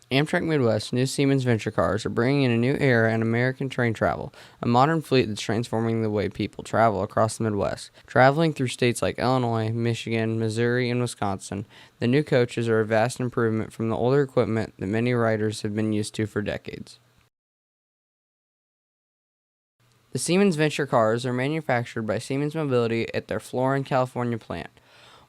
Amtrak Midwest's new Siemens venture cars are bringing in a new era in American train travel, a modern fleet that's transforming the way people travel across the Midwest. Traveling through states like Illinois, Michigan, Missouri, and Wisconsin, the new coaches are a vast improvement from the older equipment that many riders have been used to for decades. The Siemens venture cars are manufactured by Siemens Mobility at their Florin, California plant.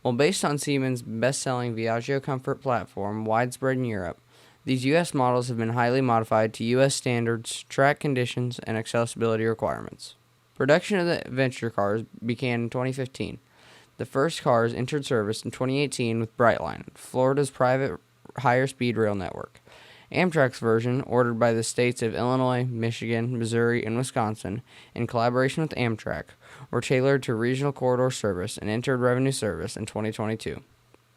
While based on Siemens' best-selling Viaggio Comfort platform widespread in Europe, these U.S. models have been highly modified to U.S. standards, track conditions, and accessibility requirements. Production of the venture cars began in 2015. The first cars entered service in 2018 with Brightline, Florida's private higher-speed rail network. Amtrak's version, ordered by the states of Illinois, Michigan, Missouri, and Wisconsin, in collaboration with Amtrak, were tailored to regional corridor service and entered revenue service in 2022.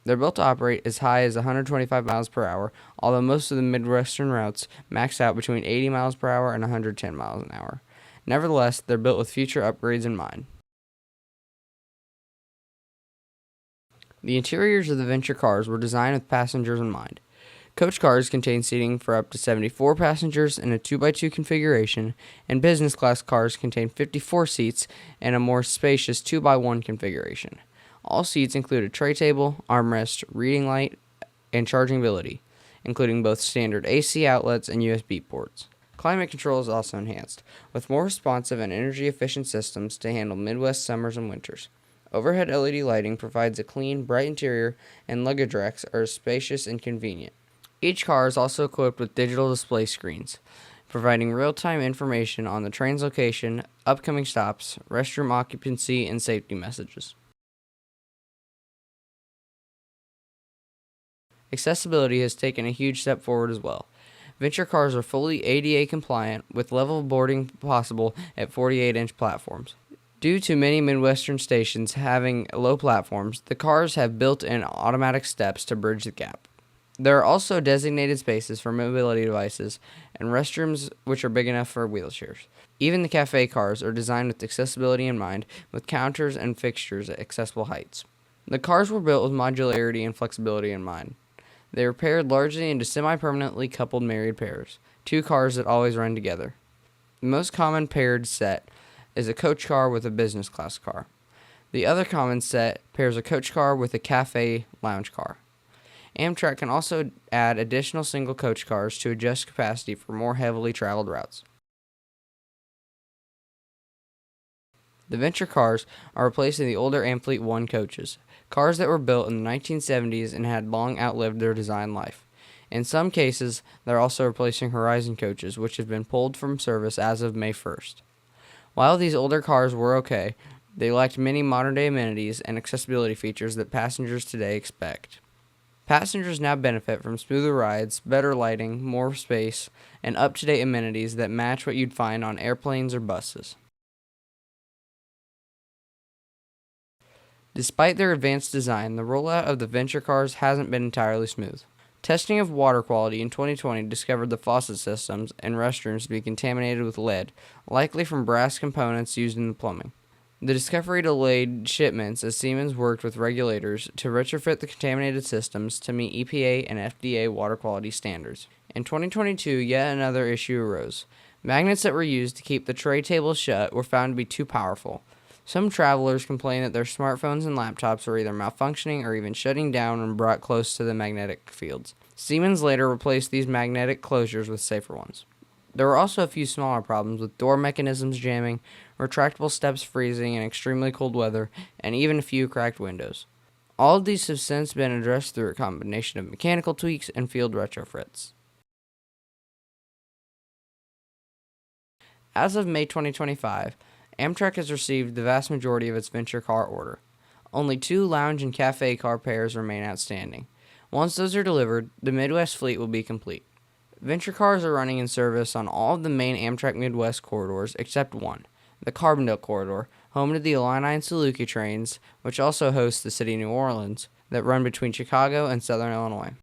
They're built to operate as high as 125 miles per hour, although most of the Midwestern routes max out between 80 miles per hour and 110 miles an hour. Nevertheless, they're built with future upgrades in mind. The interiors of the venture cars were designed with passengers in mind. Coach cars contain seating for up to 74 passengers in a 2x2 configuration, and business class cars contain 54 seats in a more spacious 2x1 configuration. All seats include a tray table, armrest, reading light, and charging ability, including both standard AC outlets and USB ports. Climate control is also enhanced, with more responsive and energy-efficient systems to handle Midwest summers and winters. Overhead LED lighting provides a clean, bright interior, and luggage racks are spacious and convenient. Each car is also equipped with digital display screens, providing real-time information on the train's location, upcoming stops, restroom occupancy, and safety messages. Accessibility has taken a huge step forward as well. Venture cars are fully ADA compliant, with level boarding possible at 48-inch platforms. Due to many Midwestern stations having low platforms, the cars have built-in automatic steps to bridge the gap. There are also designated spaces for mobility devices and restrooms which are big enough for wheelchairs. Even the cafe cars are designed with accessibility in mind, with counters and fixtures at accessible heights. The cars were built with modularity and flexibility in mind. They are paired largely into semi-permanently coupled married pairs, two cars that always run together. The most common paired set is a coach car with a business class car. The other common set pairs a coach car with a cafe lounge car. Amtrak can also add additional single coach cars to adjust capacity for more heavily traveled routes. The venture cars are replacing the older Amfleet 1 coaches, cars that were built in the 1970s and had long outlived their design life. In some cases, they're also replacing Horizon coaches, which have been pulled from service as of May 1st. While these older cars were okay, they lacked many modern-day amenities and accessibility features that passengers today expect. Passengers now benefit from smoother rides, better lighting, more space, and up-to-date amenities that match what you'd find on airplanes or buses. Despite their advanced design, the rollout of the venture cars hasn't been entirely smooth. Testing of water quality in 2020 discovered the faucet systems in restrooms to be contaminated with lead, likely from brass components used in the plumbing. The discovery delayed shipments as Siemens worked with regulators to retrofit the contaminated systems to meet EPA and FDA water quality standards. In 2022, yet another issue arose. Magnets that were used to keep the tray tables shut were found to be too powerful. Some travelers complained that their smartphones and laptops were either malfunctioning or even shutting down when brought close to the magnetic fields. Siemens later replaced these magnetic closures with safer ones. There were also a few smaller problems with door mechanisms jamming, retractable steps freezing in extremely cold weather, and even a few cracked windows. All of these have since been addressed through a combination of mechanical tweaks and field retrofits. As of May 2025, Amtrak has received the vast majority of its venture car order. Only 2 lounge and cafe car pairs remain outstanding. Once those are delivered, the Midwest fleet will be complete. Venture cars are running in service on all of the main Amtrak Midwest corridors except one, the Carbondale Corridor, home to the Illini and Saluki trains, which also hosts the City of New Orleans, that run between Chicago and Southern Illinois.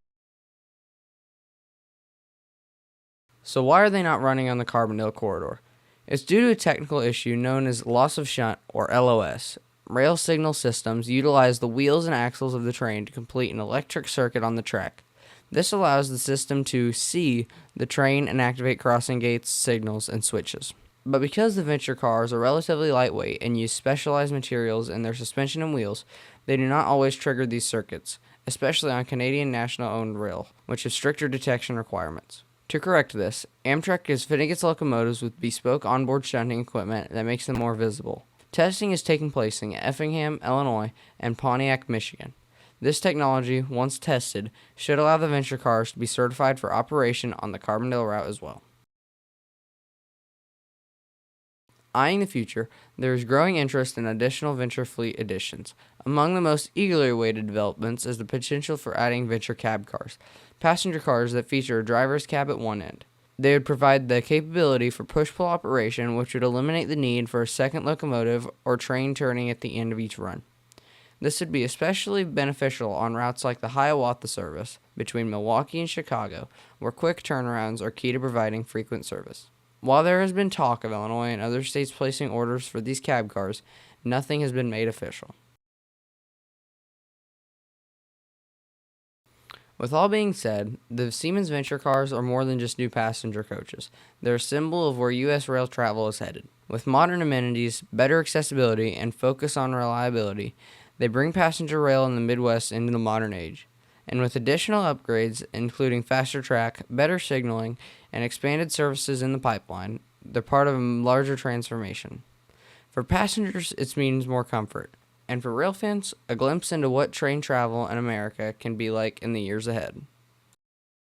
So why are they not running on the Carbondale Corridor? It's due to a technical issue known as loss of shunt, or LOS. Rail signal systems utilize the wheels and axles of the train to complete an electric circuit on the track. This allows the system to see the train and activate crossing gates, signals, and switches. But because the venture cars are relatively lightweight and use specialized materials in their suspension and wheels, they do not always trigger these circuits, especially on Canadian national-owned rail, which have stricter detection requirements. To correct this, Amtrak is fitting its locomotives with bespoke onboard shunting equipment that makes them more visible. Testing is taking place in Effingham, Illinois, and Pontiac, Michigan. This technology, once tested, should allow the venture cars to be certified for operation on the Carbondale route as well. Eyeing the future, there is growing interest in additional venture fleet additions. Among the most eagerly awaited developments is the potential for adding venture cab cars, passenger cars that feature a driver's cab at one end. They would provide the capability for push-pull operation, which would eliminate the need for a second locomotive or train turning at the end of each run. This would be especially beneficial on routes like the Hiawatha service between Milwaukee and Chicago, where quick turnarounds are key to providing frequent service. While there has been talk of Illinois and other states placing orders for these cab cars, nothing has been made official. With all being said, the Siemens venture cars are more than just new passenger coaches. They're a symbol of where U.S. rail travel is headed. With modern amenities, better accessibility, and focus on reliability, they bring passenger rail in the Midwest into the modern age. And with additional upgrades, including faster track, better signaling, and expanded services in the pipeline, they're part of a larger transformation. For passengers, it means more comfort. And for rail fans, a glimpse into what train travel in America can be like in the years ahead.